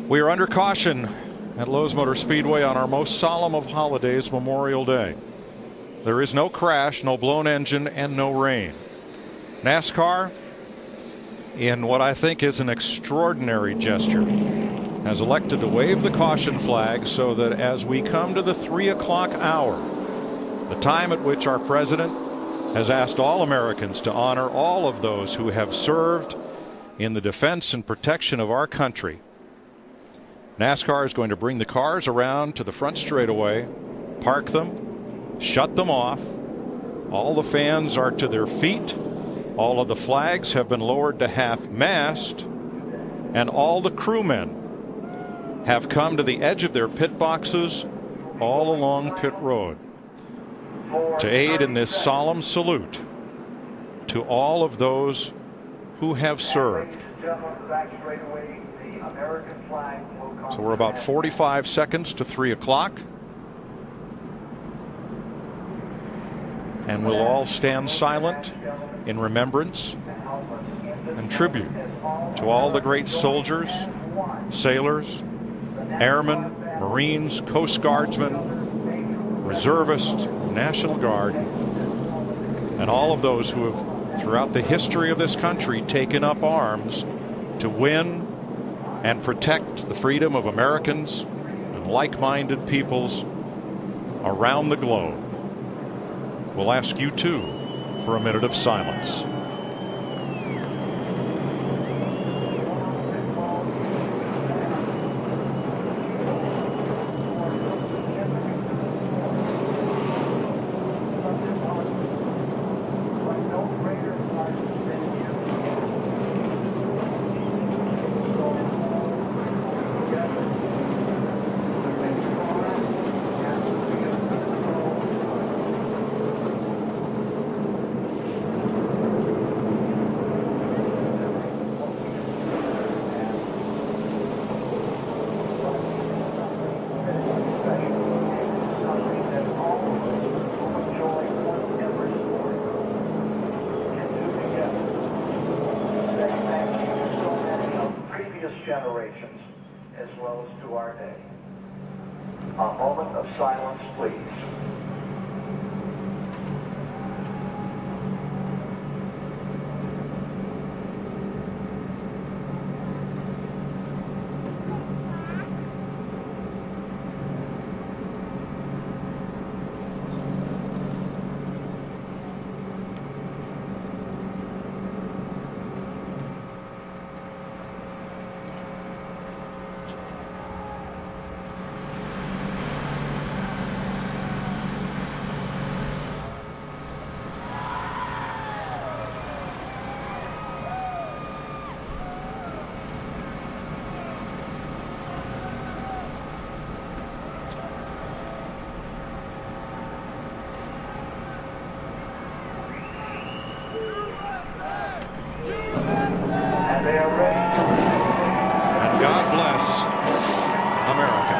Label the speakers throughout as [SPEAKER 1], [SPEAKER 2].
[SPEAKER 1] We are under caution at Lowe's Motor Speedway on our most solemn of holidays, Memorial Day. There is no crash, no blown engine, and no rain. NASCAR, in what I think is an extraordinary gesture, has elected to wave the caution flag so that as we come to the 3 o'clock hour, the time at which our president has asked all Americans to honor all of those who have served in the defense and protection of our country, NASCAR is going to bring the cars around to the front straightaway, park them, shut them off. All the fans are to their feet. All of the flags have been lowered to half-mast, and all the crewmen have come to the edge of their pit boxes all along pit road to aid in this solemn salute to all of those who have served. So we're about 45 seconds to 3 o'clock. And we'll all stand silent in remembrance and tribute to all the great soldiers, sailors, airmen, Marines, Coast Guardsmen, reservists, National Guard, and all of those who have, throughout the history of this country, taken up arms to win and protect the freedom of Americans and like-minded peoples around the globe. We'll ask you, too, for a minute of silence.
[SPEAKER 2] Generations as well as to our day. A moment of silence, please.
[SPEAKER 1] And God bless America.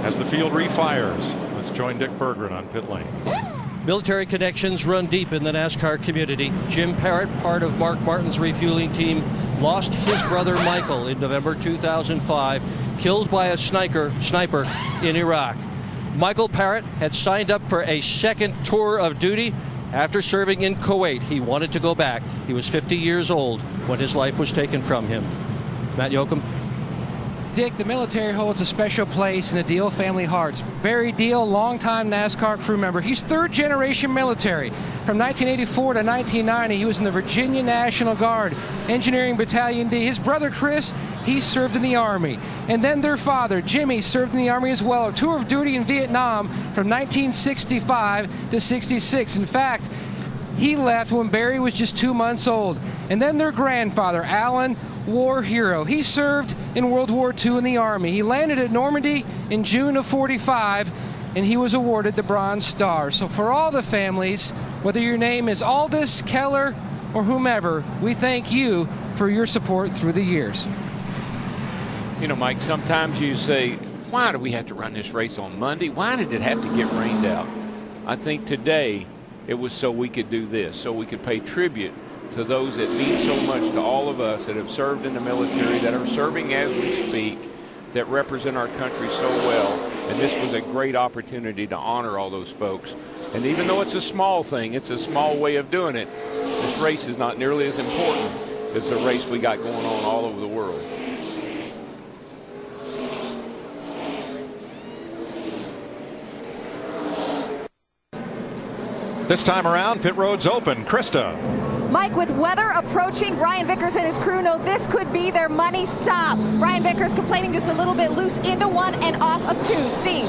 [SPEAKER 1] As the field refires, let's join Dick Berggren on pit lane.
[SPEAKER 3] Military connections run deep in the NASCAR community. Jim Parrott, part of Mark Martin's refueling team, lost his brother Michael in November 2005, killed by a sniper in Iraq. Michael Parrott had signed up for a second tour of duty after serving in Kuwait. He wanted to go back. He was 50 years old when his life was taken from him. Matt Yoakum.
[SPEAKER 4] Dick, the military holds a special place in the Deal family hearts. Barry Deal, longtime NASCAR crew member. He's third-generation military. From 1984 to 1990, he was in the Virginia National Guard, Engineering Battalion D. His brother, Chris, he served in the Army. And then their father, Jimmy, served in the Army as well. A tour of duty in Vietnam from 1965 to 66. In fact, he left when Barry was just 2 months old. And then their grandfather, Alan, war hero. He served in World War II in the Army. He landed at Normandy in June of '45, and he was awarded the Bronze Star. So for all the families, whether your name is Aldous, Keller, or whomever, we thank you for your support through the years.
[SPEAKER 5] You know, Mike, sometimes you say, why do we have to run this race on Monday? Why did it have to get rained out? I think today it was so we could do this, so we could pay tribute to those that mean so much to all of us that have served in the military, that are serving as we speak, that represent our country so well. And this was a great opportunity to honor all those folks. And even though it's a small thing, it's a small way of doing it, this race is not nearly as important as the race we got going on all over the world.
[SPEAKER 1] This time around, pit road's open. Krista.
[SPEAKER 6] Mike, with weather approaching, Brian Vickers and his crew know this could be their money stop. Brian Vickers complaining just a little bit loose into one and off of two. Steve.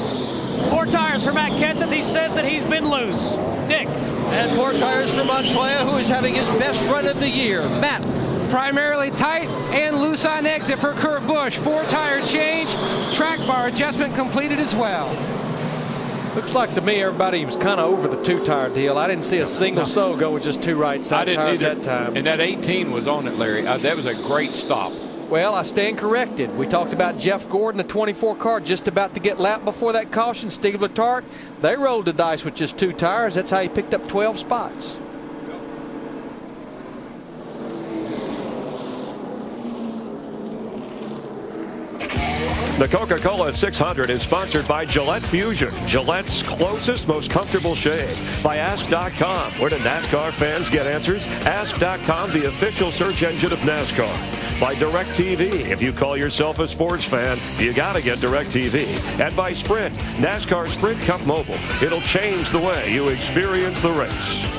[SPEAKER 7] 4 tires for Matt Kenseth. He says that he's been loose. Dick.
[SPEAKER 3] And 4 tires for Montoya, who is having his best run of the year. Matt.
[SPEAKER 4] Primarily tight and loose on exit for Kurt Busch. 4 tire change. Track bar adjustment completed as well.
[SPEAKER 8] Looks like to me everybody was kind of over the 2-tire deal. I didn't see a single soul go with just 2 right side tires that time.
[SPEAKER 5] And that 18 was on it, Larry. That was a great stop.
[SPEAKER 8] Well, I stand corrected. We talked about Jeff Gordon, the 24 car, just about to get lapped before that caution. Steve Letarte, they rolled the dice with just 2 tires. That's how he picked up 12 spots.
[SPEAKER 9] The Coca-Cola 600 is sponsored by Gillette Fusion, Gillette's closest, most comfortable shave. By Ask.com, where do NASCAR fans get answers? Ask.com, the official search engine of NASCAR. By DirecTV, if you call yourself a sports fan, you gotta get DirecTV. And by Sprint, NASCAR Sprint Cup Mobile. It'll change the way you experience the race.